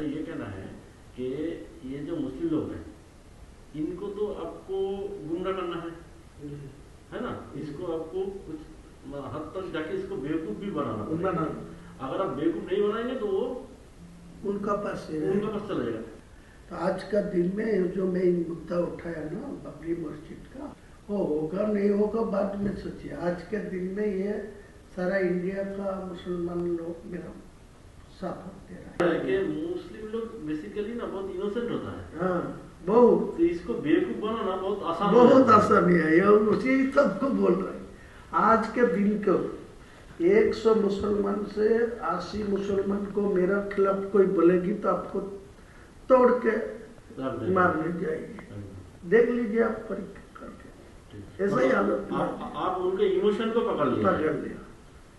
ये कहना है कि ये जो मुस्लिम लोग हैं इनको तो आपको गुमराह करना है ना, इसको आपको कुछ हद तक जाके इसको बेवकूफ भी बनाना पड़ेगा। अगर आप बेवकूफ नहीं बनाएंगे तो वो उनका पास चला जाएगा। तो आज का दिन में जो मैं मुद्दा उठाया ना बाबरी मस्जिद का, वो होगा नहीं होगा बाद में सोचिए। आज के दिन में ये सारा इंडिया का मुसलमान लोग मेरा साथ दे रहा है कि मुस्लिम लोग बेसिकली ना बहुत इनोसेंट होता है। हाँ बहुत, तो इसको बेवकूफ बनाना बहुत आसान है। ये उसी सबको बोल रहे हैं। आज के दिन को 100 मुसलमान से 80 मुसलमान को मेरा खिलाफ कोई बोलेगी तो आपको तोड़ के मारने जाएगी। देख लीजिए आप परीक्षा करके, ऐसा ही हालत। आप उनके इमोशन को पकड़ लिया।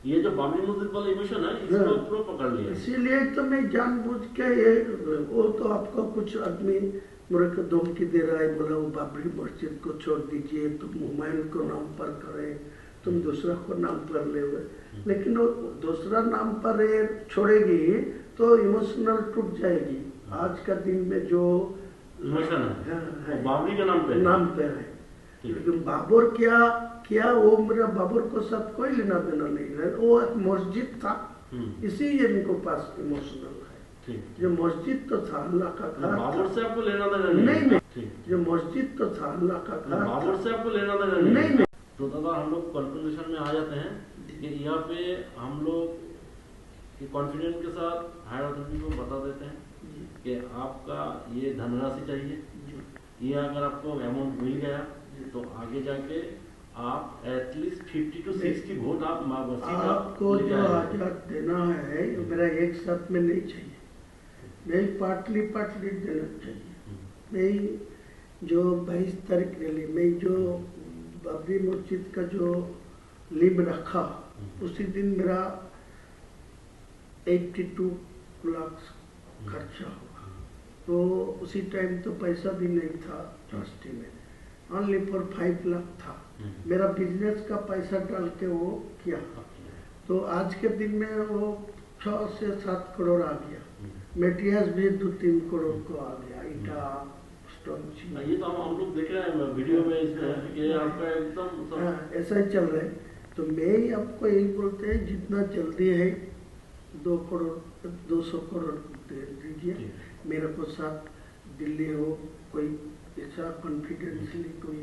ये जो बाबरी मस्जिद वाला इमोशन है इसको पूरा पकड़ लिया। इसीलिए तो मैं जानबूझ के ये, वो तो आपको कुछ आदमी मेरे को धमकी दे रहा है, बोला वो बाबरी मस्जिद को छोड़ दीजिए, तुम हुमायूं को नाम पर करें, तुम दूसरा को नाम पर ले हुए। लेकिन वो दूसरा नाम पर छोड़ेगी तो इमोशनल टूट जाएगी। आज का दिन में जो इमोशन है बाबरी के नाम पे है। लेकिन बाबर क्या वो मेरा बाबर को साथ कोई लेना देना नहीं है। वो एक मस्जिद था, इसी इनको पास इमोशनल है। जो मस्जिद तो था अल्लाह का घर, बाबर से आपको लेना देना नहीं। जो मस्जिद तो था अल्लाह का घर, बाबर से आपको लेना देना नहीं। तो दादा हम लोग कंक्लूजन में आ जाते हैं कि यहाँ पे हम लोग कॉन्फिडेंस के साथ हायर अथॉरिटी को बता देते हैं कि आपका ये धनराशि चाहिए, ये अगर आपको अमाउंट मिल गया तो आगे जाके आप एटलीस्ट 50 to 60 वोट आपको जो आजाद देना है मेरा एक साथ में नहीं चाहिए, नहीं पार्टली देना चाहिए। नहीं जो 22 तारीख रैली में जो बाबरी मस्जिद का जो लिब रखा उसी दिन मेरा 82 लाख खर्चा हुआ। तो उसी टाइम तो पैसा भी नहीं था ट्रस्टी में, ओनली फॉर 5 लाख था। मेरा बिजनेस का पैसा डाल के वो किया। तो आज के दिन में वो 6 से 7 करोड़ आ गया। मेटेरियल्स भी 2-3 करोड़ को आ गया, ईटा स्टोन। ये तो हम लोग देख रहे हैं वीडियो में इसमें कि आपका एकदम ऐसा ही चल रहा है। तो मैं ही आपको यही बोलते हैं जितना जल्दी है 200 करोड़ दे दीजिए। मेरे को साथ दिल्ली हो कोई ऐसा कॉन्फिडेंसली कोई